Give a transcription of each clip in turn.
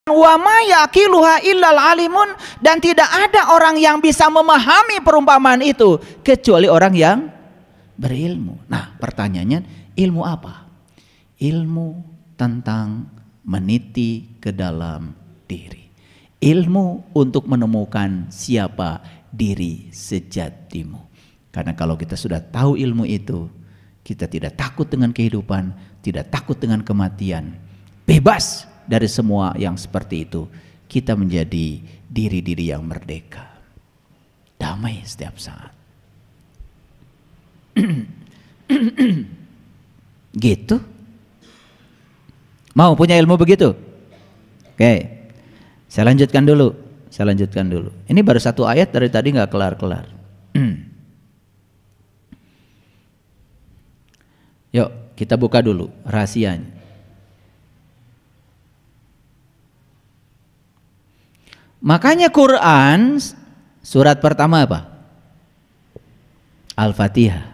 Wa ma yaqiluha illal alimun, dan tidak ada orang yang bisa memahami perumpamaan itu kecuali orang yang berilmu. Nah, pertanyaannya, ilmu apa? Ilmu tentang meniti ke dalam diri. Ilmu untuk menemukan siapa diri sejatimu. Karena kalau kita sudah tahu ilmu itu, kita tidak takut dengan kehidupan, tidak takut dengan kematian, bebas dari semua yang seperti itu. Kita menjadi diri-diri yang merdeka, damai setiap saat. Gitu. Mau punya ilmu begitu? Oke, saya lanjutkan dulu. Ini baru satu ayat, dari tadi nggak kelar-kelar. Yuk kita buka dulu rahasianya. Makanya Quran surat pertama apa? Al-Fatihah.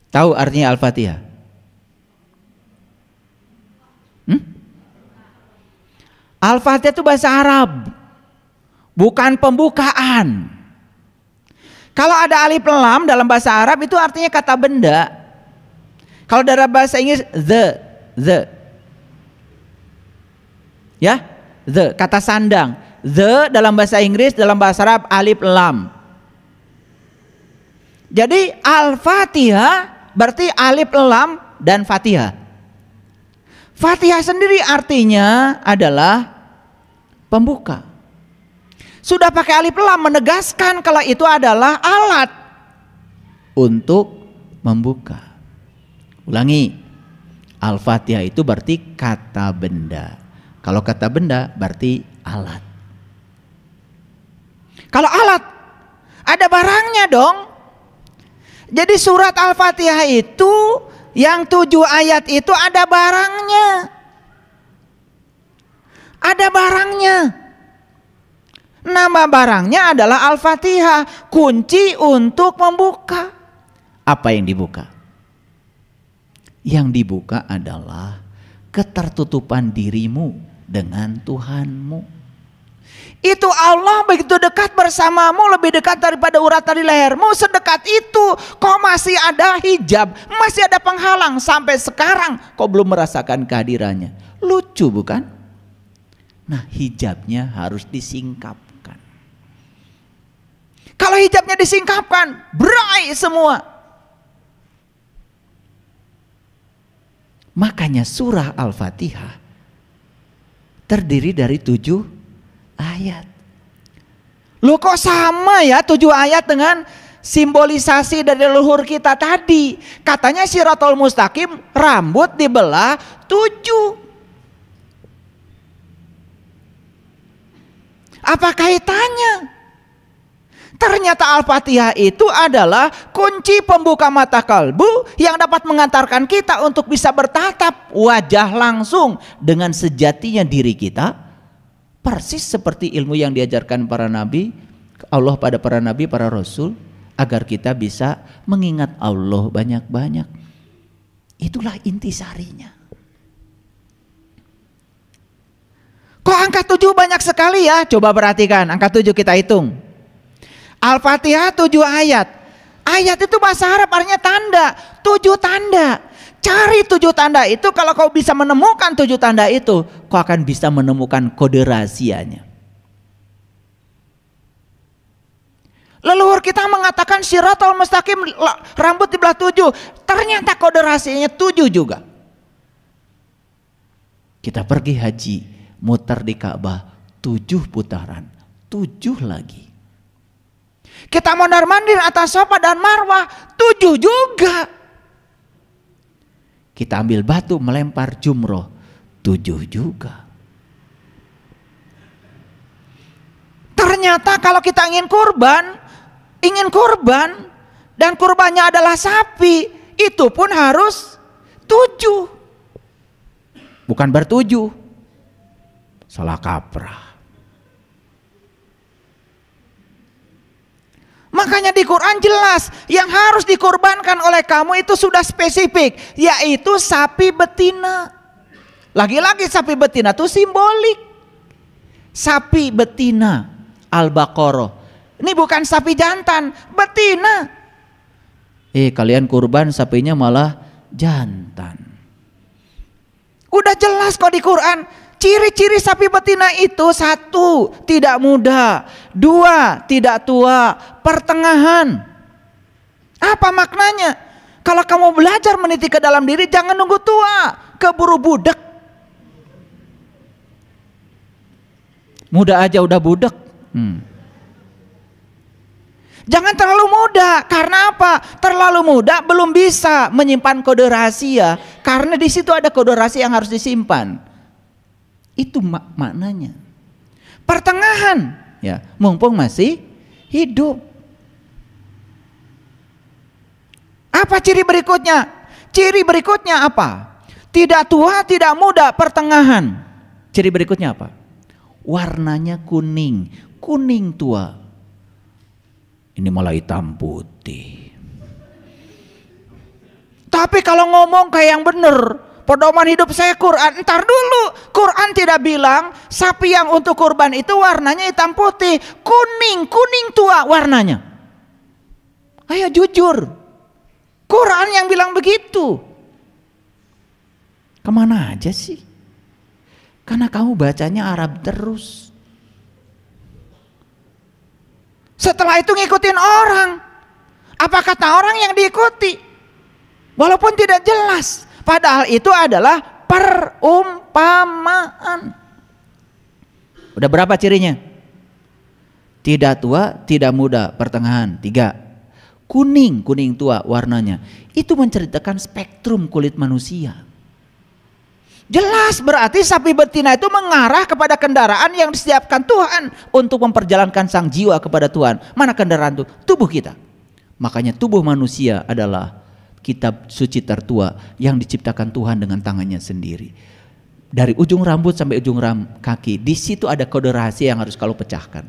Tahu artinya Al-Fatihah? Al-Fatihah itu bahasa Arab, bukan pembukaan. Kalau ada alif lam dalam bahasa Arab itu artinya kata benda. Kalau dalam bahasa Inggris the, ya, the kata sandang. The dalam bahasa Inggris, dalam bahasa Arab alif lam. Jadi Al-Fatihah berarti alif lam dan Fatihah. Fatihah sendiri artinya adalah pembuka. Sudah pakai alif lam menegaskan kalau itu adalah alat untuk membuka. Ulangi, Al-Fatihah itu berarti kata benda. Kalau kata benda berarti alat. Kalau alat, ada barangnya dong. Jadi surat Al-Fatihah itu yang 7 ayat itu ada barangnya. Ada barangnya. Nama barangnya adalah Al-Fatihah, kunci untuk membuka. Apa yang dibuka? Yang dibuka adalah ketertutupan dirimu dengan Tuhanmu. Itu Allah begitu dekat bersamamu, lebih dekat daripada urat tali lehermu. Sedekat itu kau masih ada hijab, masih ada penghalang. Sampai sekarang kau belum merasakan kehadirannya. Lucu bukan? Nah, hijabnya harus disingkapkan. Kalau hijabnya disingkapkan, berai semua. Makanya surah Al-Fatihah terdiri dari 7 ayat. Loh kok sama ya 7 ayat dengan simbolisasi dari leluhur kita tadi? Katanya Shirathul Mustaqim rambut dibelah 7. Apa kaitannya? Ternyata Al-Fatihah itu adalah kunci pembuka mata kalbu yang dapat mengantarkan kita untuk bisa bertatap wajah langsung dengan sejatinya diri kita. Persis seperti ilmu yang diajarkan para nabi, Allah pada para nabi, para rasul, agar kita bisa mengingat Allah banyak-banyak. Itulah intisarinya. Kok angka 7 banyak sekali ya? Coba perhatikan, angka 7 kita hitung. Al-Fatihah 7 ayat. Ayat itu bahasa Arab artinya tanda, 7 tanda. Cari 7 tanda itu, kalau kau bisa menemukan 7 tanda itu, kau akan bisa menemukan kode rahasianya. Leluhur kita mengatakan Shirathul Mustaqim rambut dibelah 7. Ternyata kode rahasianya 7 juga. Kita pergi haji, muter di Ka'bah 7 putaran, 7 lagi. Kita mondar-mandir atas Safa dan Marwah 7 juga. Kita ambil batu melempar jumroh 7 juga. Ternyata kalau kita ingin kurban dan kurbannya adalah sapi, itu pun harus 7. Bukan ber7. Salah kaprah. Makanya di Quran jelas yang harus dikorbankan oleh kamu itu sudah spesifik, yaitu sapi betina. Lagi-lagi sapi betina itu simbolik. sapi betina Al-Baqarah. Ini bukan sapi jantan, betina. Kalian kurban sapinya malah jantan. Udah jelas kok di Quran. Ciri-ciri sapi betina itu: 1, tidak muda, 2, tidak tua, pertengahan. Apa maknanya? Kalau kamu belajar meniti ke dalam diri, jangan nunggu tua, keburu budak. Muda aja udah budak. Jangan terlalu muda. Karena apa? Terlalu muda belum bisa menyimpan kode rahasia, karena di situ ada kode rahasia yang harus disimpan. Itu maknanya. Pertengahan, ya, mumpung masih hidup. Apa ciri berikutnya? Ciri berikutnya apa? Tidak tua, tidak muda, pertengahan. Ciri berikutnya apa? Warnanya kuning, kuning tua. Ini malah hitam putih. Tapi kalau ngomong kayak yang bener, pedoman hidup saya Quran. Entar dulu, Quran tidak bilang sapi yang untuk kurban itu warnanya hitam putih, kuning, kuning tua warnanya. Ayo jujur, Quran yang bilang begitu. Kemana aja sih? Karena kamu bacanya Arab terus. Setelah itu ngikutin orang. Apa kata orang yang diikuti? Walaupun tidak jelas. Padahal itu adalah perumpamaan. Udah berapa cirinya? Tidak tua, tidak muda, pertengahan. 3. Kuning, kuning tua warnanya. Itu menceritakan spektrum kulit manusia. Jelas berarti sapi betina itu mengarah kepada kendaraan yang disiapkan Tuhan untuk memperjalankan sang jiwa kepada Tuhan. Mana kendaraan itu? Tubuh kita. Makanya tubuh manusia adalah kitab suci tertua yang diciptakan Tuhan dengan tangannya sendiri. Dari ujung rambut sampai ujung kaki, di situ ada kode rahasia yang harus kalau pecahkan.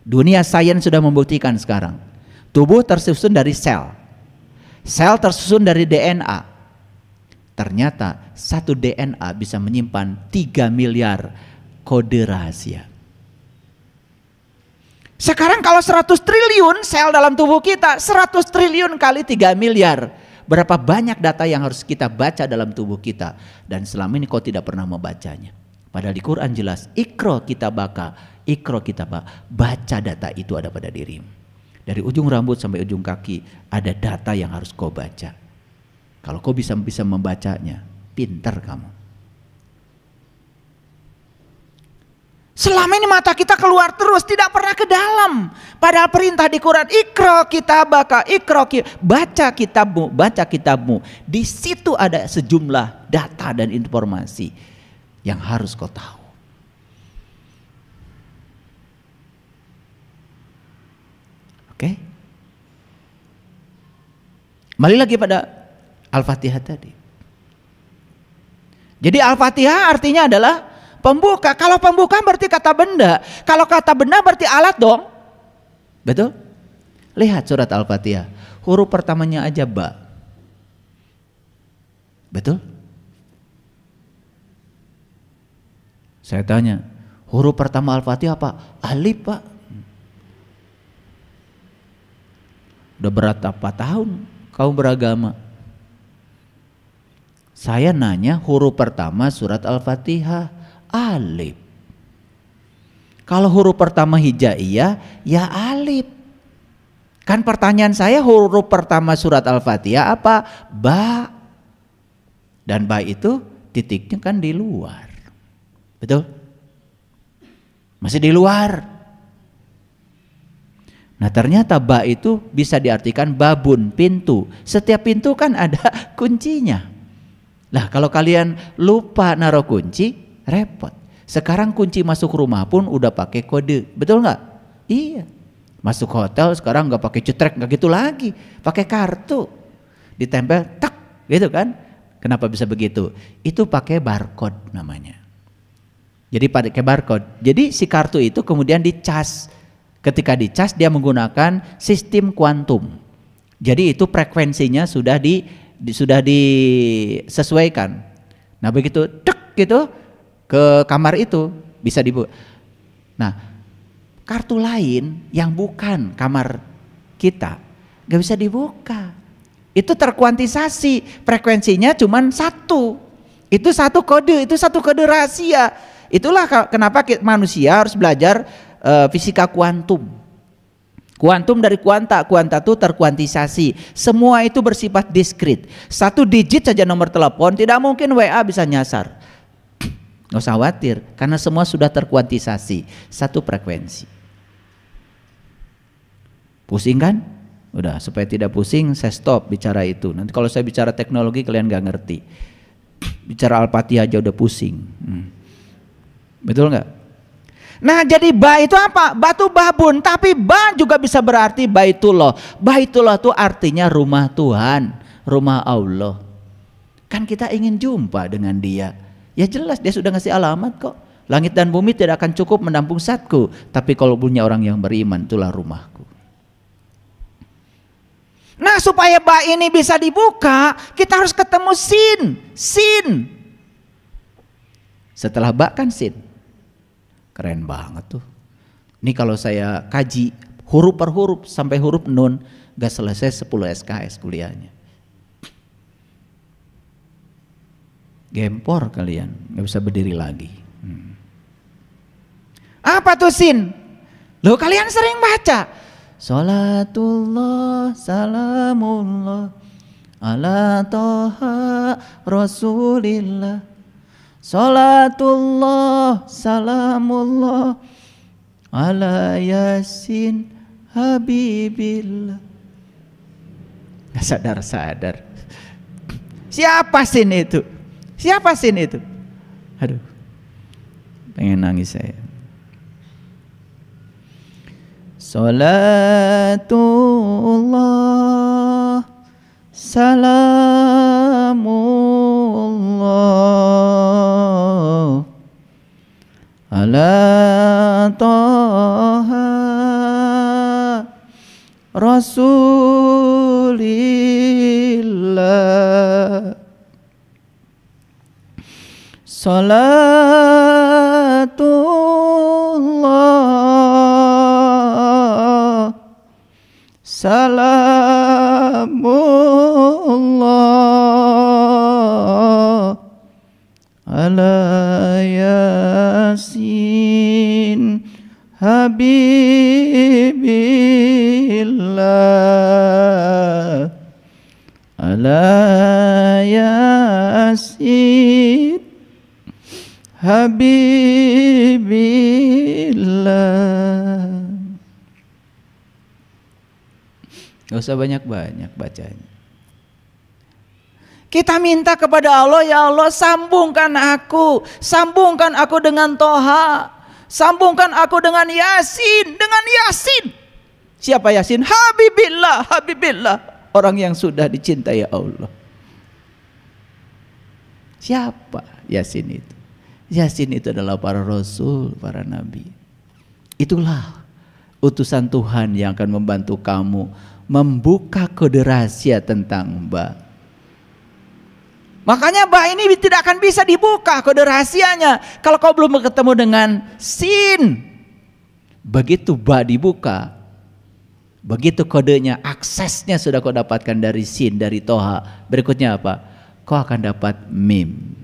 Dunia sains sudah membuktikan sekarang. Tubuh tersusun dari sel. Sel tersusun dari DNA. Ternyata satu DNA bisa menyimpan 3 miliar kode rahasia. Sekarang kalau 100 triliun sel dalam tubuh kita, 100 triliun kali 3 miliar. Berapa banyak data yang harus kita baca dalam tubuh kita. Dan selama ini kau tidak pernah membacanya. Padahal di Quran jelas, Iqra kitabaka, Iqra kitabaka. Baca data itu ada pada dirimu. Dari ujung rambut sampai ujung kaki ada data yang harus kau baca. Kalau kau bisa membacanya, pintar kamu. Selama ini mata kita keluar terus, tidak pernah ke dalam. Padahal perintah di Quran, Iqra kitabaka, baca kitabmu, baca kitabmu. Di situ ada sejumlah data dan informasi yang harus kau tahu. Oke? Kembali lagi pada Al-Fatihah tadi. Jadi Al-Fatihah artinya adalah pembuka. Kalau pembuka berarti kata benda. Kalau kata benda berarti alat dong. Betul? Lihat surat Al-Fatihah. Huruf pertamanya aja ba. Betul? Saya tanya, huruf pertama Al-Fatihah apa? Alif, Pak. Udah berapa tahun kau beragama? Saya nanya huruf pertama surat Al-Fatihah, alif. Kalau huruf pertama hijaiyah, ya alif. Kan pertanyaan saya huruf pertama surat Al-Fatihah apa? Ba. Dan ba itu titiknya kan di luar. Betul? Masih di luar. Nah ternyata ba itu bisa diartikan babun, pintu. Setiap pintu kan ada kuncinya. Lah kalau kalian lupa naruh kunci, repot. Sekarang kunci masuk rumah pun udah pakai kode, betul nggak? Iya. Masuk hotel sekarang nggak pakai cetrek, nggak gitu lagi, pakai kartu, ditempel, tak, gitu kan? Kenapa bisa begitu? Itu pakai barcode namanya. Jadi pakai barcode. Jadi si kartu itu kemudian dicas. Ketika dicas dia menggunakan sistem kuantum. Jadi itu frekuensinya sudah disesuaikan. Nah begitu tek gitu ke kamar itu bisa dibuka. Nah, kartu lain yang bukan kamar kita gak bisa dibuka. Itu terkuantisasi, frekuensinya cuma satu. Itu satu kode rahasia. Itulah kenapa manusia harus belajar fisika kuantum. Kuantum dari kuanta itu terkuantisasi. Semua itu bersifat diskrit. Satu digit saja nomor telepon, tidak mungkin WA bisa nyasar. Nggak usah khawatir, karena semua sudah terkuantisasi. Satu frekuensi. Pusing kan? Udah, supaya tidak pusing saya stop bicara itu. Nanti kalau saya bicara teknologi kalian gak ngerti. Bicara Al-Fatihah aja udah pusing. Betul nggak? Nah, jadi ba itu apa? Batu babun. Tapi ba juga bisa berarti baitullah. Baitullah itu artinya rumah Tuhan, rumah Allah. Kan kita ingin jumpa dengan dia. Ya jelas dia sudah ngasih alamat kok. Langit dan bumi tidak akan cukup menampung zatku, tapi kalau punya orang yang beriman, itulah rumahku. Nah, supaya ba ini bisa dibuka, kita harus ketemu sin. Setelah ba kan sin. Keren banget tuh. Ini kalau saya kaji huruf per huruf sampai huruf nun, gak selesai 10 SKS kuliahnya. Gempor kalian, gak bisa berdiri lagi. Apa tuh sin? Loh, kalian sering baca Salatullah salamullah ala toha rasulillah. Salatullah salamullah ala yasin habibillah. Gak sadar-sadar. Siapa sin itu? Siapa sin itu? Aduh, pengen nangis saya. Salatullah salamullah ala toha rasulillah. Salatullah salamullah ala yasin habibillah ala yasin habibillah. Gak usah banyak-banyak bacanya. Kita minta kepada Allah, ya Allah sambungkan aku dengan Toha, sambungkan aku dengan Yasin, Siapa Yasin? Habibillah, orang yang sudah dicintai Allah. Siapa Yasin itu? Yasin itu adalah para rasul, para nabi. Itulah utusan Tuhan yang akan membantu kamu membuka kode rahasia tentang ba. Makanya ba ini tidak akan bisa dibuka kode rahasianya kalau kau belum ketemu dengan sin. Begitu ba dibuka, begitu kodenya, aksesnya sudah kau dapatkan dari sin, dari toha. Berikutnya apa? Kau akan dapat mim.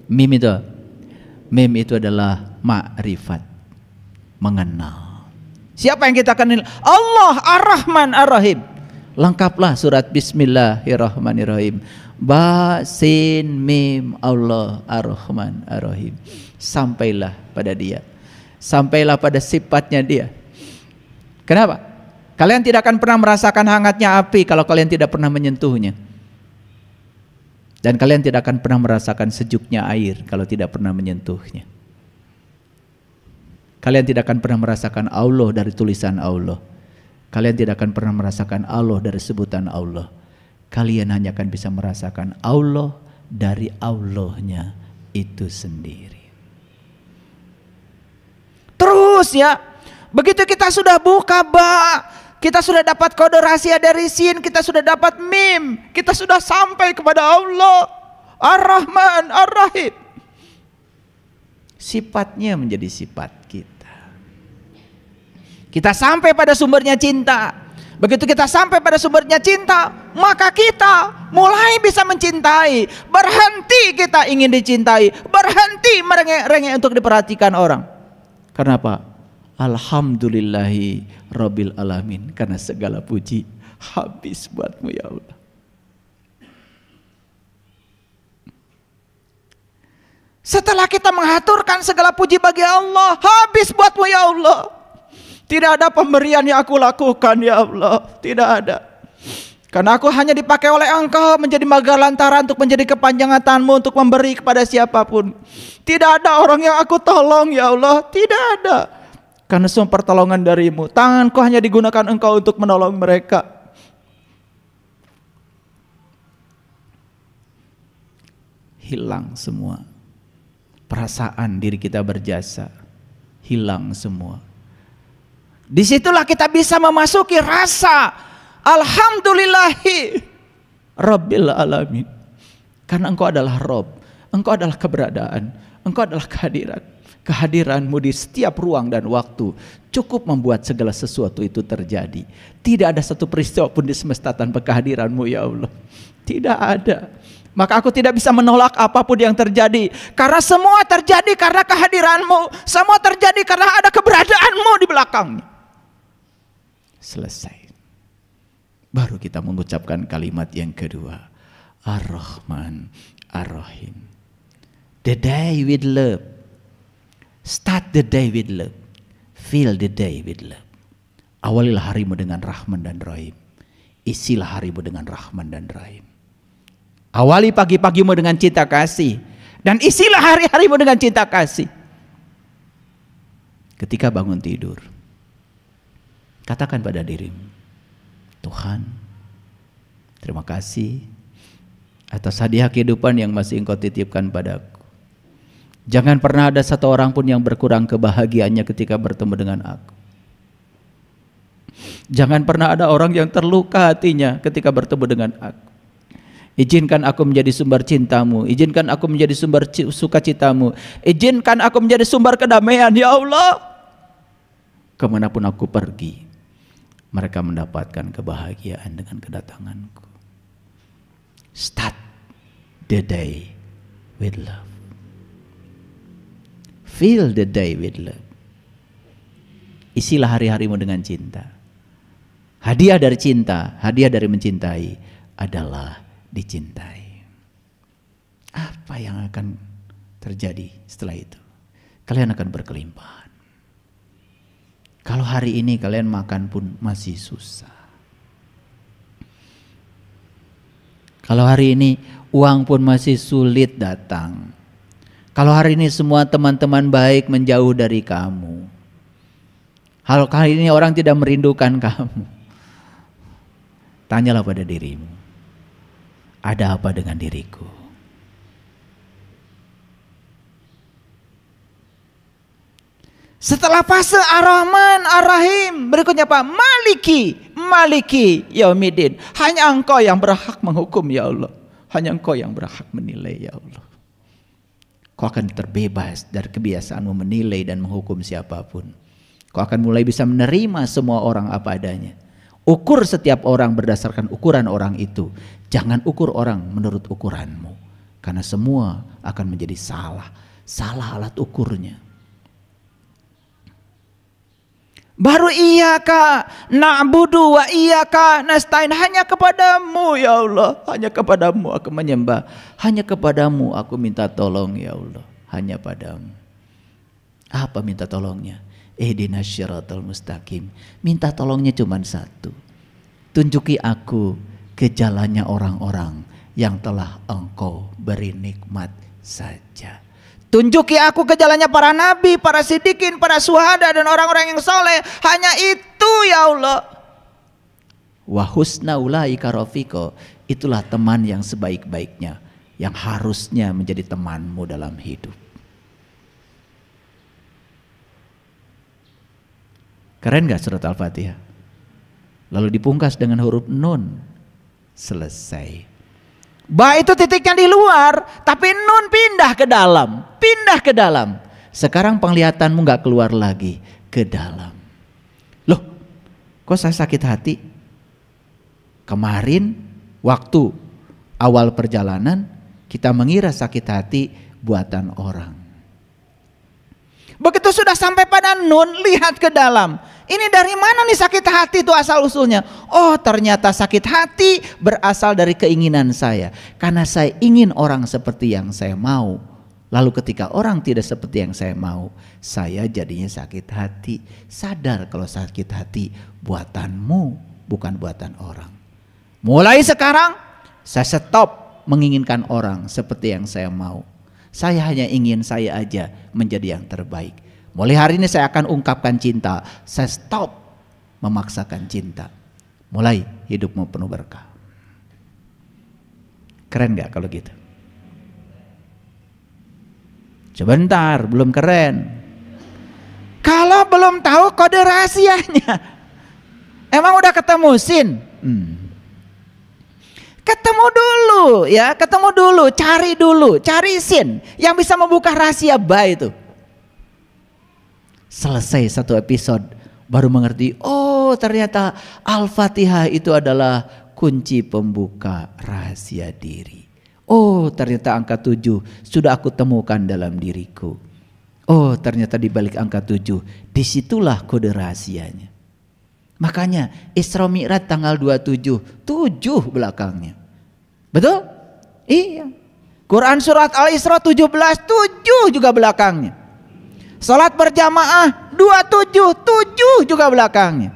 Mim itu adalah ma'rifat, mengenal. Siapa yang kita kenal? Allah Ar-Rahman Ar-Rahim. Lengkaplah surat Bismillahirrahmanirrahim. Ba sin mim Allah Ar-Rahman Ar-Rahim. Sampailah pada dia. Sampailah pada sifatnya dia. Kenapa? Kalian tidak akan pernah merasakan hangatnya api kalau kalian tidak pernah menyentuhnya. Dan kalian tidak akan pernah merasakan sejuknya air kalau tidak pernah menyentuhnya. Kalian tidak akan pernah merasakan Allah dari tulisan Allah. Kalian tidak akan pernah merasakan Allah dari sebutan Allah. Kalian hanya akan bisa merasakan Allah dari Allahnya itu sendiri. Terus ya, begitu kita sudah buka ba, kita sudah dapat kode rahasia dari sin, kita sudah dapat mim, kita sudah sampai kepada Allah Ar-Rahman Ar-Rahim. sifatnya menjadi sifat kita. Kita sampai pada sumbernya cinta. Begitu kita sampai pada sumbernya cinta, maka kita mulai bisa mencintai. Berhenti kita ingin dicintai, berhenti merengek-rengek untuk diperhatikan orang. Karena apa? Alhamdulillahi Rabbil Alamin. Karena segala puji habis buatmu ya Allah. Setelah kita mengaturkan segala puji bagi Allah, habis buatmu ya Allah. Tidak ada pemberian yang aku lakukan ya Allah. Tidak ada. Karena aku hanya dipakai oleh Engkau menjadi magalantara untuk menjadi kepanjangan tangan-Mu untuk memberi kepada siapapun. Tidak ada orang yang aku tolong ya Allah. Tidak ada. Karena semua pertolongan dari-Mu. Tanganku hanya digunakan Engkau untuk menolong mereka. Hilang semua. Perasaan diri kita berjasa. Hilang semua. Disitulah kita bisa memasuki rasa Alhamdulillahi Rabbil Alamin. Karena Engkau adalah Rob, Engkau adalah keberadaan, Engkau adalah kehadiran. Kehadiran-Mu di setiap ruang dan waktu cukup membuat segala sesuatu itu terjadi. Tidak ada satu peristiwa pun di semesta tanpa kehadiran-Mu ya Allah. Tidak ada. Maka aku tidak bisa menolak apapun yang terjadi. Karena semua terjadi karena kehadiran-Mu. Semua terjadi karena ada keberadaan-Mu di belakangnya. Selesai. Baru kita mengucapkan kalimat yang kedua. Ar-Rahman, Ar-Rahim. The day with love. Start the day with love. Fill the day with love. Awalilah harimu dengan Rahman dan Rahim. Isilah harimu dengan Rahman dan Rahim. Awali pagi-pagimu dengan cinta kasih. Dan isilah hari-harimu dengan cinta kasih. Ketika bangun tidur, katakan pada dirimu, Tuhan, terima kasih atas hadiah kehidupan yang masih Engkau titipkan padaku. Jangan pernah ada satu orang pun yang berkurang kebahagiaannya ketika bertemu dengan aku. Jangan pernah ada orang yang terluka hatinya ketika bertemu dengan aku. Izinkan aku menjadi sumber cinta-Mu. Izinkan aku menjadi sumber sukacita-Mu. Izinkan aku menjadi sumber kedamaian ya Allah. Kemanapun aku pergi, mereka mendapatkan kebahagiaan dengan kedatanganku. Start the day with love. Fill the day with love. Isilah hari-harimu dengan cinta. Hadiah dari cinta, hadiah dari mencintai adalah dicintai. Apa yang akan terjadi setelah itu? Kalian akan berkelimpahan. Kalau hari ini kalian makan pun masih susah. Kalau hari ini uang pun masih sulit datang. Kalau hari ini semua teman-teman baik menjauh dari kamu. Kalau kali ini orang tidak merindukan kamu. Tanyalah pada dirimu. Ada apa dengan diriku? Setelah fase Ar-Rahman, Ar-Rahim, berikutnya apa? Maliki Yaumiddin. Hanya Engkau yang berhak menghukum ya Allah. Hanya Engkau yang berhak menilai ya Allah. Kau akan terbebas dari kebiasaanmu menilai dan menghukum siapapun. Kau akan mulai bisa menerima semua orang apa adanya. Ukur setiap orang berdasarkan ukuran orang itu. Jangan ukur orang menurut ukuranmu. Karena semua akan menjadi salah. Salah alat ukurnya. Baru iyaka na'budu wa iyaka nasta'in. Hanya kepadamu ya Allah. Hanya kepadamu aku menyembah. Hanya kepadamu aku minta tolong ya Allah. Hanya padamu. Apa minta tolongnya? Ihdinas syiratal mustaqim. Minta tolongnya cuma satu. Tunjuki aku ke jalannya orang-orang yang telah Engkau beri nikmat saja. Tunjuki aku ke jalannya para nabi, para siddiqin, para syuhada dan orang-orang yang soleh. Hanya itu ya Allah. Wa husna ulaika rafiqa. Itulah teman yang sebaik-baiknya, yang harusnya menjadi temanmu dalam hidup. Keren gak surat Al-Fatihah? Lalu dipungkas dengan huruf nun. Selesai. Ba itu titiknya di luar, tapi nun pindah ke dalam. Pindah ke dalam. Sekarang penglihatanmu gak keluar lagi ke dalam. Loh, kok saya sakit hati? Kemarin waktu awal perjalanan kita mengira sakit hati buatan orang. Begitu sudah sampai pada Nun, lihat ke dalam. Ini dari mana nih sakit hati itu asal usulnya? Oh, ternyata sakit hati berasal dari keinginan saya. Karena saya ingin orang seperti yang saya mau. Lalu ketika orang tidak seperti yang saya mau, saya jadinya sakit hati. Sadar kalau sakit hati buatanmu, bukan buatan orang. Mulai sekarang saya stop menginginkan orang seperti yang saya mau. Saya hanya ingin saya aja menjadi yang terbaik. Mulai hari ini saya akan ungkapkan cinta. Saya stop memaksakan cinta. Mulai hidupmu penuh berkah. Keren gak kalau gitu? Sebentar, belum keren. Kalau belum tahu kode rahasianya, emang udah ketemu Sin? Ketemu dulu ya, ketemu dulu, cari Sin yang bisa membuka rahasia Ba itu. Selesai satu episode baru mengerti, oh ternyata Al-Fatihah itu adalah kunci pembuka rahasia diri. Oh ternyata angka 7 sudah aku temukan dalam diriku. Oh ternyata di balik angka 7 disitulah kode rahasianya. Makanya Isra Mi'raj tanggal 27, 7 belakangnya. Betul? Iya. Quran surat Al-Isra 17, 7 juga belakangnya. Salat berjamaah 27, 7 juga belakangnya.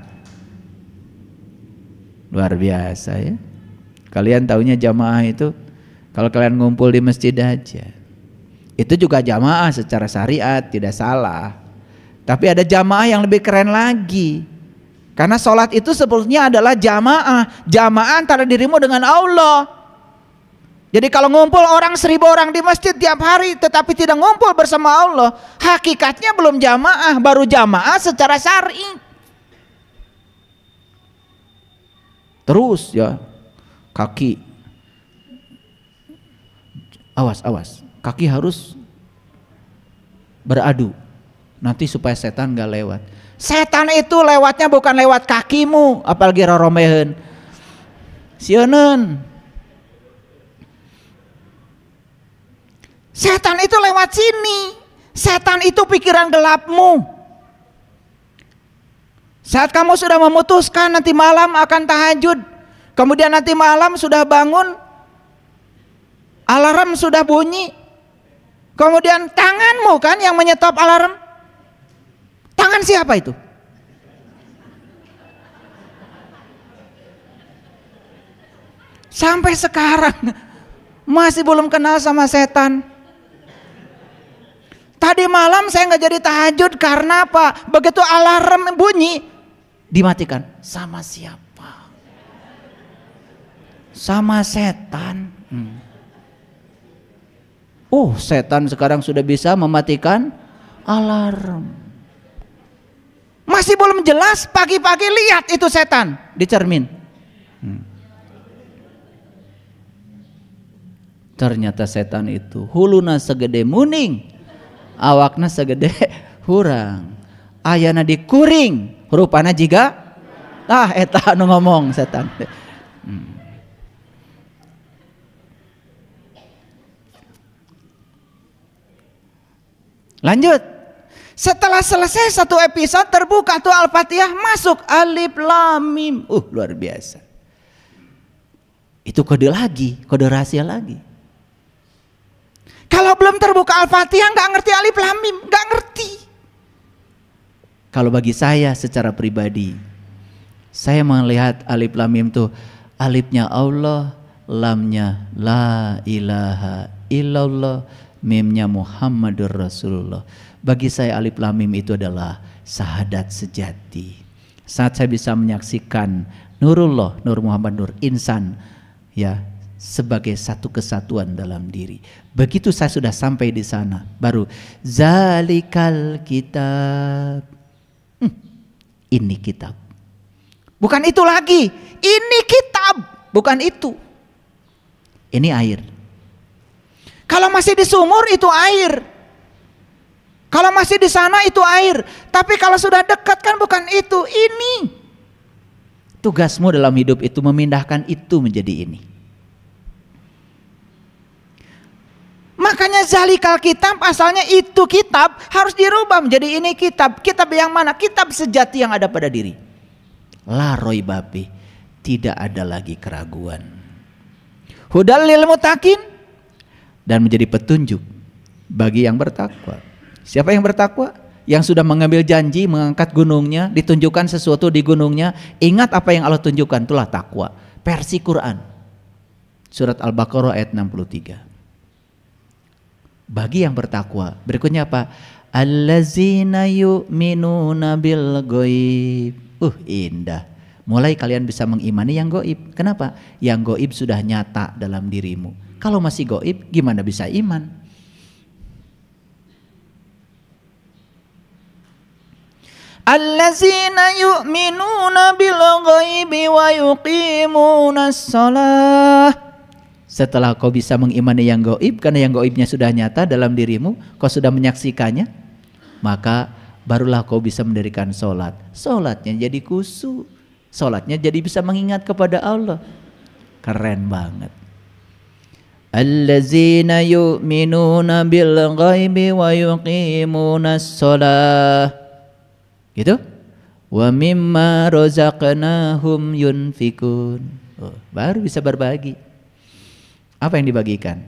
Luar biasa ya. Kalian taunya jamaah itu kalau kalian ngumpul di masjid aja. Itu juga jamaah secara syariat, tidak salah. Tapi ada jamaah yang lebih keren lagi. Karena sholat itu sebetulnya adalah jamaah. Jamaah antara dirimu dengan Allah. Jadi kalau ngumpul orang 1000 orang di masjid tiap hari tetapi tidak ngumpul bersama Allah, hakikatnya belum jamaah, baru jamaah secara syar'i. Terus ya, kaki awas, kaki harus beradu nanti supaya setan gak lewat. Setan itu lewatnya bukan lewat kakimu, apalagi roromehen sionen. Setan itu lewat sini. Setan itu pikiran gelapmu. Saat kamu sudah memutuskan nanti malam akan tahajud, kemudian nanti malam sudah bangun, alarm sudah bunyi, kemudian tanganmu kan yang menyetop alarm. Tangan siapa itu? Sampai sekarang masih belum kenal sama setan. Tadi malam saya nggak jadi tahajud karena apa? Begitu alarm bunyi dimatikan. Sama siapa? Sama setan. Oh, setan sekarang sudah bisa mematikan alarm. Masih belum jelas, pagi-pagi lihat itu setan di cermin. Ternyata setan itu huluna segede muning, awakna segede hurang, ayana dikuring, rupana jiga eta anu ngomong setan. Lanjut. Setelah selesai satu episode terbuka tuh Al-Fatihah, masuk Alif Lam Mim. Luar biasa. Itu kode lagi, kode rahasia lagi. Kalau belum terbuka Al-Fatihah nggak ngerti Alif Lam Mim, nggak ngerti. Kalau bagi saya secara pribadi, saya melihat Alif Lam Mim tuh alifnya Allah, lamnya la ilaha illallah, mimnya Muhammadur Rasulullah. Bagi saya Alif Lam Mim itu adalah syahadat sejati. Saat saya bisa menyaksikan Nurullah, Nur Muhammad, Nur Insan, ya, sebagai satu kesatuan dalam diri. Begitu saya sudah sampai di sana, baru zalikal kitab. Ini kitab. Bukan itu lagi. Ini kitab, bukan itu. Ini air. Kalau masih di sumur itu air. Kalau masih di sana itu air, tapi kalau sudah dekat kan bukan itu, ini. Tugasmu dalam hidup itu memindahkan itu menjadi ini. Makanya zalikal kitab asalnya itu kitab harus dirubah menjadi ini kitab. Kitab yang mana? Kitab sejati yang ada pada diri. La raiba fi, tidak ada lagi keraguan. Hudal lil muttaqin, dan menjadi petunjuk bagi yang bertakwa. Siapa yang bertakwa? Yang sudah mengambil janji mengangkat gunungnya, ditunjukkan sesuatu di gunungnya, ingat apa yang Allah tunjukkan, itulah takwa. Versi Quran. Surat Al-Baqarah ayat 63. Bagi yang bertakwa. Berikutnya apa? Allazina yu'minuna bil ghaib. Indah. Mulai kalian bisa mengimani yang gaib. Kenapa? Yang gaib sudah nyata dalam dirimu. Kalau masih gaib, gimana bisa iman? Allazina yu'minuna bil ghaibi wa yuqimunas shalah. Setelah kau bisa mengimani yang gaib, karena yang gaibnya sudah nyata dalam dirimu, kau sudah menyaksikannya, maka barulah kau bisa mendirikan sholat. Sholatnya jadi khusyuk, sholatnya jadi bisa mengingat kepada Allah. Keren banget. Allazina yu'minuna bil ghaibi wa yuqimunas shalah. Gitu? Wa mimma razaqnahum yunfikun. Baru bisa berbagi. Apa yang dibagikan?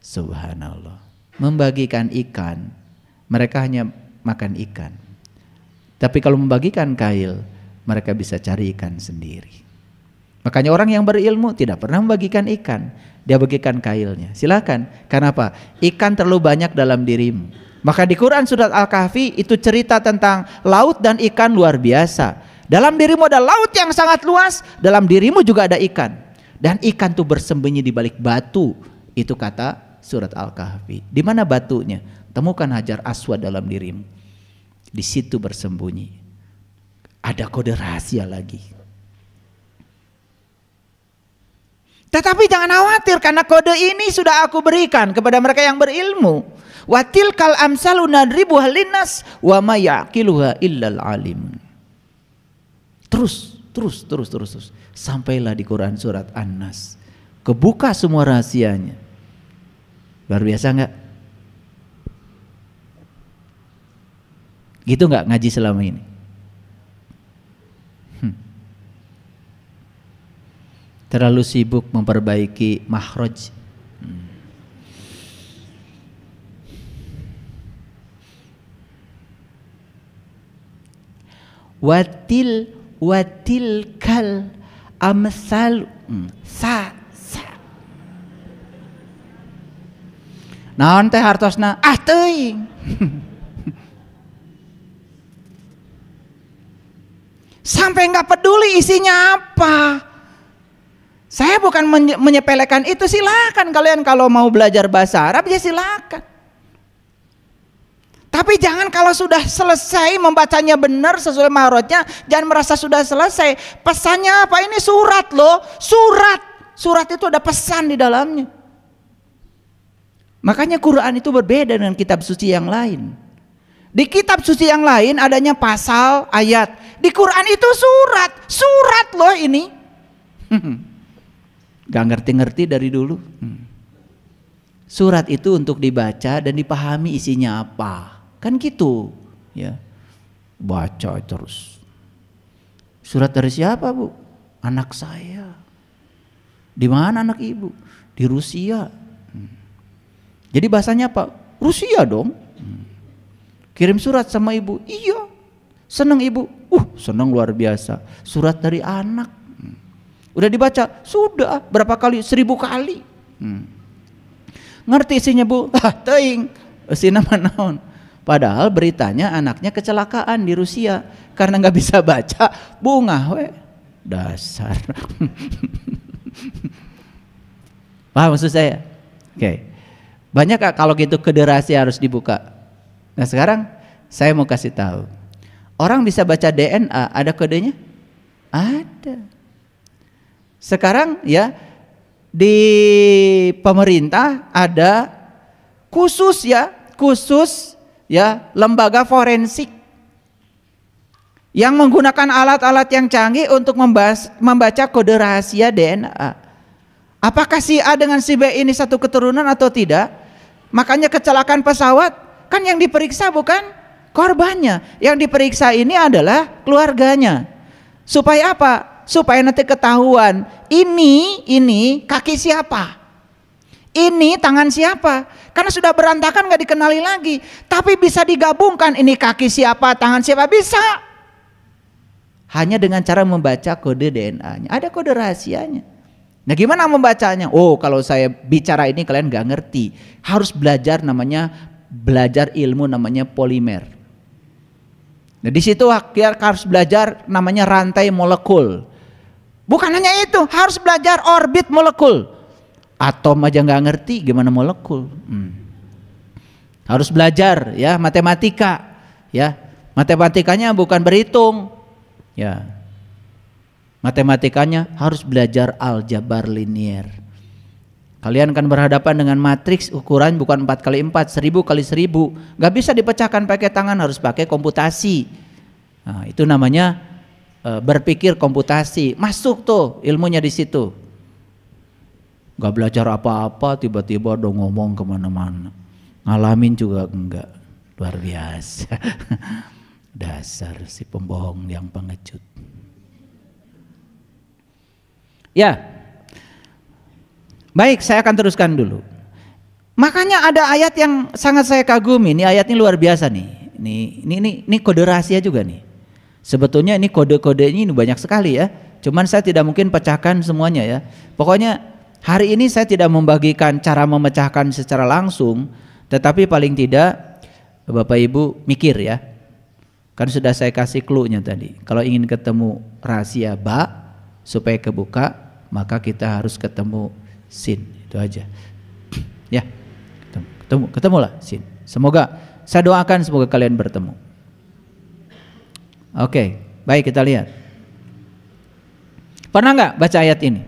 Subhanallah. Membagikan ikan, mereka hanya makan ikan. Tapi kalau membagikan kail, mereka bisa cari ikan sendiri. Makanya orang yang berilmu tidak pernah membagikan ikan, dia bagikan kailnya. Silakan. Kenapa? Ikan terlalu banyak dalam dirimu. Maka di Quran surat Al-Kahfi itu cerita tentang laut dan ikan luar biasa. Dalam dirimu ada laut yang sangat luas, dalam dirimu juga ada ikan. Dan ikan tuh bersembunyi di balik batu. Itu kata surat Al-Kahfi. Di mana batunya? Temukan hajar aswad dalam dirimu. Di situ bersembunyi. Ada kode rahasia lagi. Tetapi jangan khawatir, karena kode ini sudah aku berikan kepada mereka yang berilmu. Wa tilkal amsalu nadribuha linnas wa ma yaqiluha illal alim. Terus. Sampailah di Quran surat An-Nas. Kebuka semua rahasianya. Luar biasa enggak? Gitu enggak ngaji selama ini? Terlalu sibuk memperbaiki makhraj. Watil kal amsal sa. Naon teh hartosna? Teuing. Sampai nggak peduli isinya apa. Saya bukan menyepelekan itu, silakan kalian kalau mau belajar bahasa Arab ya silakan. Tapi jangan kalau sudah selesai membacanya benar sesuai mahrojnya, jangan merasa sudah selesai. Pesannya apa? Ini surat loh, surat itu ada pesan di dalamnya. Makanya Quran itu berbeda dengan kitab suci yang lain. Di kitab suci yang lain adanya pasal, ayat. Di Quran itu surat loh ini. Gak ngerti-ngerti dari dulu. Surat itu untuk dibaca dan dipahami isinya apa. Kan gitu, ya. Baca terus. Surat dari siapa, Bu? Anak saya. Di mana anak ibu? Di Rusia. Jadi bahasanya apa? Rusia dong. Kirim surat sama ibu. Iya. Senang ibu. Senang luar biasa. Surat dari anak. Udah dibaca? Sudah. Berapa kali? 1000 kali. Ngerti isinya, Bu? Teuing. Isina naon? Padahal beritanya anaknya kecelakaan di Rusia karena nggak bisa baca, bunga we. Dasar. Paham maksud saya? Oke. Banyak kalau gitu kode rahasia harus dibuka. Nah sekarang saya mau kasih tahu. Orang bisa baca DNA, ada kodenya? Ada. Sekarang ya di pemerintah ada khusus ya lembaga forensik yang menggunakan alat-alat yang canggih untuk membaca kode rahasia DNA. Apakah si A dengan si B ini satu keturunan atau tidak? Makanya kecelakaan pesawat kan yang diperiksa bukan korbannya, yang diperiksa ini adalah keluarganya. Supaya apa? Supaya nanti ketahuan ini kaki siapa, ini tangan siapa. Karena sudah berantakan nggak dikenali lagi. Tapi bisa digabungkan, ini kaki siapa, tangan siapa, bisa. Hanya dengan cara membaca kode DNA-nya. Ada kode rahasianya. Nah gimana membacanya? Oh kalau saya bicara ini kalian nggak ngerti. Harus belajar ilmu namanya polimer. Nah di situ harus belajar namanya rantai molekul. Bukan hanya itu, harus belajar orbit molekul. Atom aja nggak ngerti, gimana molekul? Harus belajar ya matematika, ya matematikanya bukan berhitung, ya matematikanya harus belajar aljabar linier. Kalian kan berhadapan dengan matriks ukuran bukan 4x4, 1000x1000, nggak bisa dipecahkan pakai tangan, harus pakai komputasi. Nah, itu namanya berpikir komputasi, masuk tuh ilmunya di situ. Gak belajar apa-apa tiba-tiba udah ngomong kemana-mana, ngalamin juga enggak, luar biasa. Dasar si pembohong yang pengecut. Ya, baik saya akan teruskan dulu. Makanya ada ayat yang sangat saya kagumi, ini ayat ini luar biasa nih. Ini kode rahasia juga nih. Sebetulnya ini kode-kodenya ini banyak sekali ya. Cuman saya tidak mungkin pecahkan semuanya ya. Pokoknya hari ini saya tidak membagikan cara memecahkan secara langsung, tetapi paling tidak Bapak Ibu mikir ya. Kan sudah saya kasih clue-nya tadi. Kalau ingin ketemu rahasia ba supaya kebuka, maka kita harus ketemu sin. Itu aja. Ya. Ketemulah sin. Semoga saya doakan semoga kalian bertemu. Oke, baik kita lihat. Pernah nggak baca ayat ini?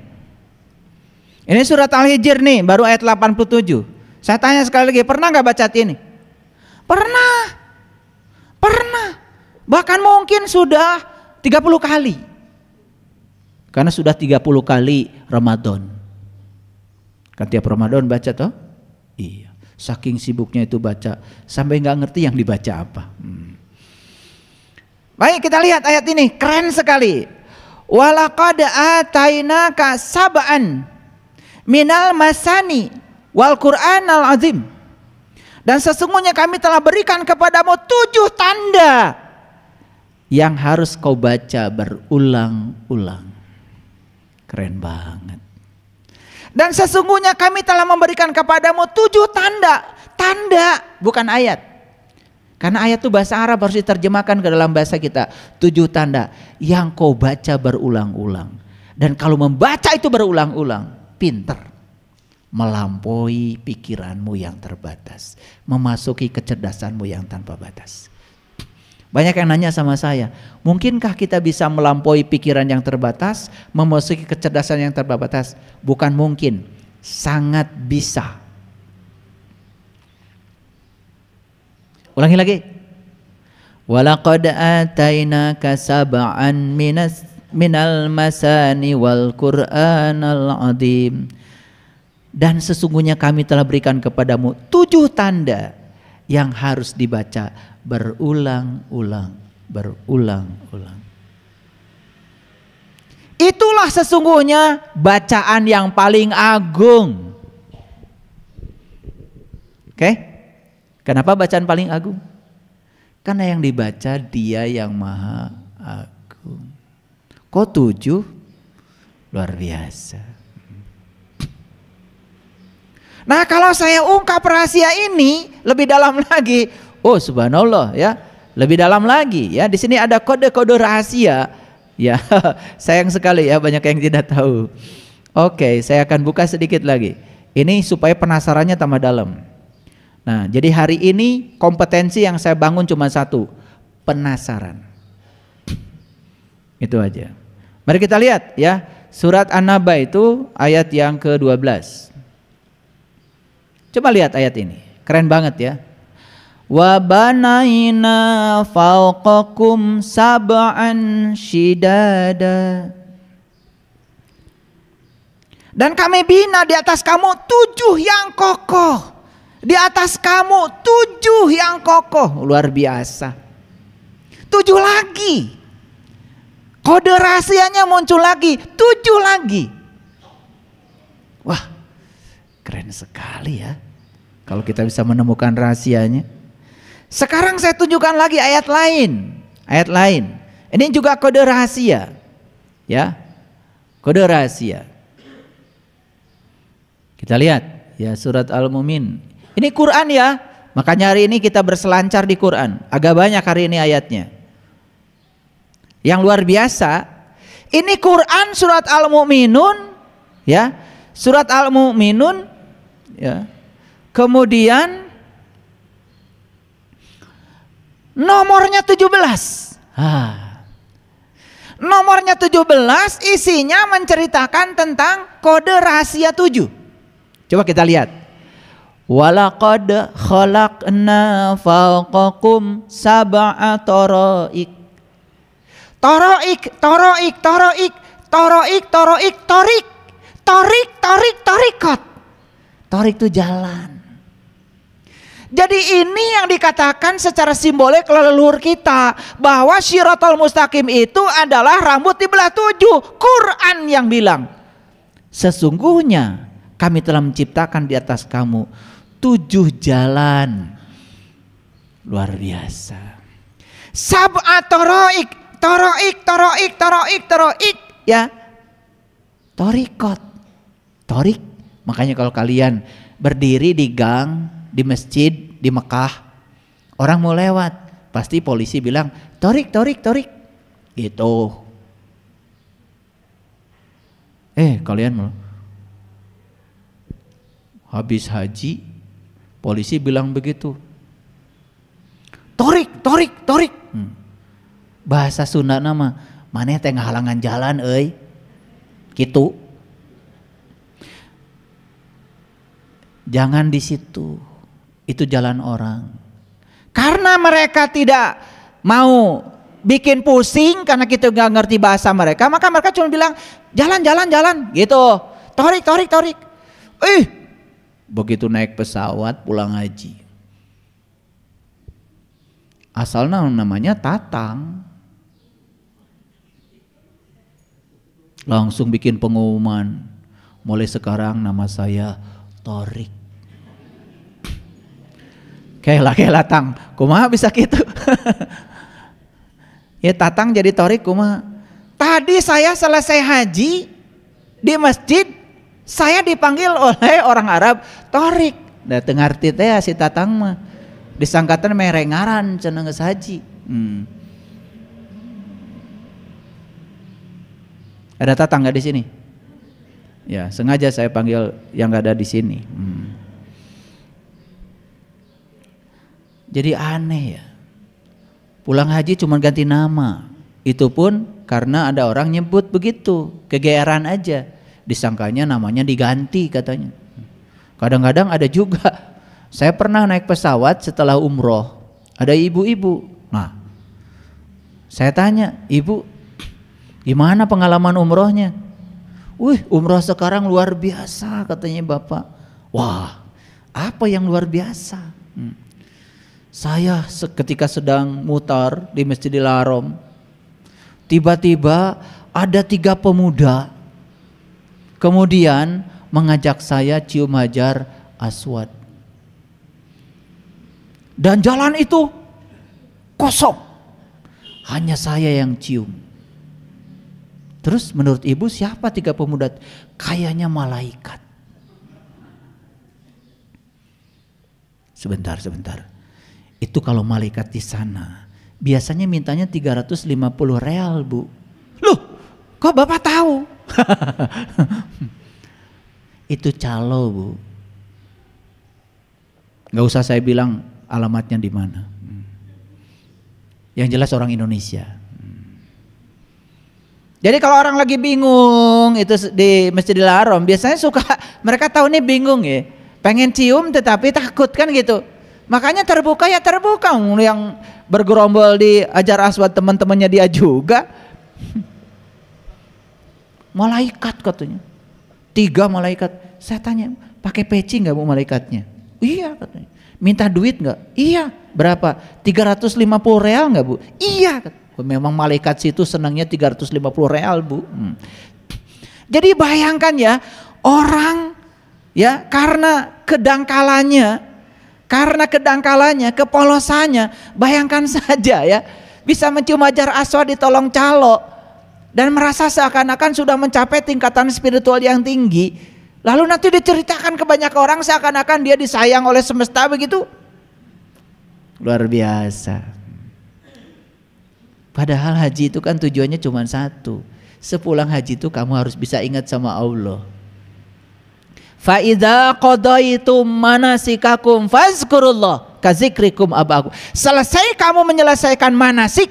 Ini surat Al-Hijr nih, baru ayat 87. Saya tanya sekali lagi, pernah nggak baca ayat ini? Pernah. Bahkan mungkin sudah 30 kali. Karena sudah 30 kali Ramadan. Kan tiap Ramadan baca toh? Iya. Saking sibuknya itu baca, sampai nggak ngerti yang dibaca apa. Baik kita lihat ayat ini, keren sekali. Walaqad atainaka sab'an minal masani wal Qur'anal azim. Dan sesungguhnya kami telah berikan kepadamu 7 tanda yang harus kau baca berulang-ulang. Keren banget. Dan sesungguhnya kami telah memberikan kepadamu 7 tanda. Tanda bukan ayat. Karena ayat itu bahasa Arab harus diterjemahkan ke dalam bahasa kita. 7 tanda yang kau baca berulang-ulang. Dan kalau membaca itu berulang-ulang, pinter. Melampaui pikiranmu yang terbatas. Memasuki kecerdasanmu yang tanpa batas. Banyak yang nanya sama saya, mungkinkah kita bisa melampaui pikiran yang terbatas, memasuki kecerdasan yang terbatas? Bukan mungkin, sangat bisa. Ulangi lagi. Walaqad atainaka sab'an minal masani wal Qur'anal azim. Dan sesungguhnya kami telah berikan kepadamu 7 tanda yang harus dibaca berulang-ulang. Itulah sesungguhnya bacaan yang paling agung. Oke? Kenapa bacaan paling agung? Karena yang dibaca Dia yang Maha Agung. Kok 7? Luar biasa. Nah kalau saya ungkap rahasia ini lebih dalam lagi, oh subhanallah ya, lebih dalam lagi ya. Di sini ada kode-kode rahasia ya. Sayang sekali ya banyak yang tidak tahu. Oke, saya akan buka sedikit lagi. Ini supaya penasarannya tambah dalam. Nah jadi hari ini kompetensi yang saya bangun cuma satu, penasaran. Itu aja. Mari kita lihat ya, surat An-Naba itu ayat yang ke-12. Coba lihat ayat ini, keren banget ya. Wa banaina fawqakum sab'an shidada. Dan kami bina di atas kamu 7 yang kokoh. Di atas kamu 7 yang kokoh. Luar biasa. 7 lagi. Kode rahasianya muncul lagi. 7 lagi. Wah, keren sekali ya. Kalau kita bisa menemukan rahasianya. Sekarang saya tunjukkan lagi ayat lain. Ayat lain. Ini juga kode rahasia. Ya. Kode rahasia. Kita lihat ya, surat Al-Mu'min. Ini Quran ya. Makanya hari ini kita berselancar di Quran. Agak banyak hari ini ayatnya. Yang luar biasa. Ini Quran surat Al-Mu'minun ya. Surat Al-Mu'minun ya. Kemudian nomornya 17. Nomornya 17 isinya menceritakan tentang kode rahasia 7. Coba kita lihat. Walaqad khalaqna fawqakum sab'a taraik. Taraik, taraik, taraik, taraik, taraik, tarik. Tarik, tarik, tarikot. Tarik itu jalan. Jadi ini yang dikatakan secara simbolik leluhur kita, bahwa Syiratal Mustaqim itu adalah rambut dibelah 7. Quran yang bilang, sesungguhnya kami telah menciptakan di atas kamu 7 jalan. Luar biasa. Sab'a taraik, taraik, taraik, taraik, taraik ya. Torikot, torik. Makanya kalau kalian berdiri di gang, di masjid, di Mekah, orang mau lewat, pasti polisi bilang torik, torik, torik, gitu. Kalian mau habis haji, polisi bilang begitu, torik, torik, torik. Bahasa Sunda nama, maneh teh ngahalangan jalan, gitu. Jangan di situ. Itu jalan orang. Karena mereka tidak mau bikin pusing karena kita nggak ngerti bahasa mereka, maka mereka cuma bilang jalan, jalan, jalan, gitu. Torik, torik, torik. Begitu naik pesawat pulang haji, asalnya namanya Tatang, langsung bikin pengumuman, mulai sekarang nama saya Torik. Kayak Tang, kumaha bisa gitu? Ya Tatang jadi Torik kumaha? Tadi saya selesai haji di masjid, saya dipanggil oleh orang Arab Torik. Da teu ngarti teh si Tatang mah. Disangkatan merengaran cenah geus haji. Ada Tatang nggak di sini? Ya, sengaja saya panggil yang nggak ada di sini. Jadi aneh ya. Pulang haji cuma ganti nama. Itu pun karena ada orang nyebut begitu, kegeeran aja. Disangkanya namanya diganti katanya. Kadang-kadang ada juga. Saya pernah naik pesawat setelah umroh. Ada ibu-ibu. Nah, saya tanya, ibu, gimana pengalaman umrohnya? Umroh sekarang luar biasa katanya bapak. Wah, apa yang luar biasa? Saya ketika sedang mutar di Masjidil Haram, tiba-tiba ada 3 pemuda kemudian mengajak saya cium Hajar Aswad. Dan jalan itu kosong, hanya saya yang cium. Terus menurut ibu siapa 3 pemuda? Kayaknya malaikat. Sebentar. Itu kalau malaikat di sana biasanya mintanya 350 real, Bu. Loh, kok Bapak tahu? Itu calo, Bu. Gak usah saya bilang alamatnya di mana. Yang jelas orang Indonesia. Jadi kalau orang lagi bingung itu di Masjidil Haram, biasanya suka mereka tahu nih bingung ya, pengen cium tetapi takut kan gitu. Makanya terbuka ya terbuka, yang bergerombol di Hajar Aswad teman-temannya dia juga. Malaikat katanya. 3 malaikat. Saya tanya, pakai peci nggak Bu malaikatnya? Iya katanya. Minta duit nggak? Iya. Berapa? 350 real nggak Bu? Iya. Memang malaikat situ senangnya 350 real Bu. Jadi bayangkan ya, orang ya karena kedangkalannya, kepolosannya, bayangkan saja ya, bisa mencium Hajar Aswad ditolong calo dan merasa seakan-akan sudah mencapai tingkatan spiritual yang tinggi. Lalu nanti diceritakan ke banyak orang seakan-akan dia disayang oleh semesta begitu. Luar biasa. Padahal haji itu kan tujuannya cuma satu. Sepulang haji itu kamu harus bisa ingat sama Allah. Fa idza qadaitum manasikakum fazkurullah kazikrikum abakum. Selesai kamu menyelesaikan manasik,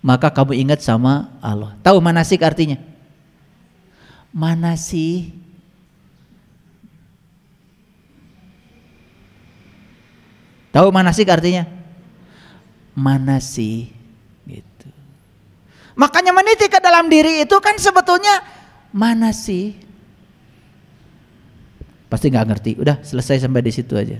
maka kamu ingat sama Allah. Tahu manasik artinya? Manasih. Tahu manasik artinya? Manasih gitu. Makanya meniti ke dalam diri itu kan sebetulnya manasih. Pasti nggak ngerti. Udah selesai sampai di situ aja.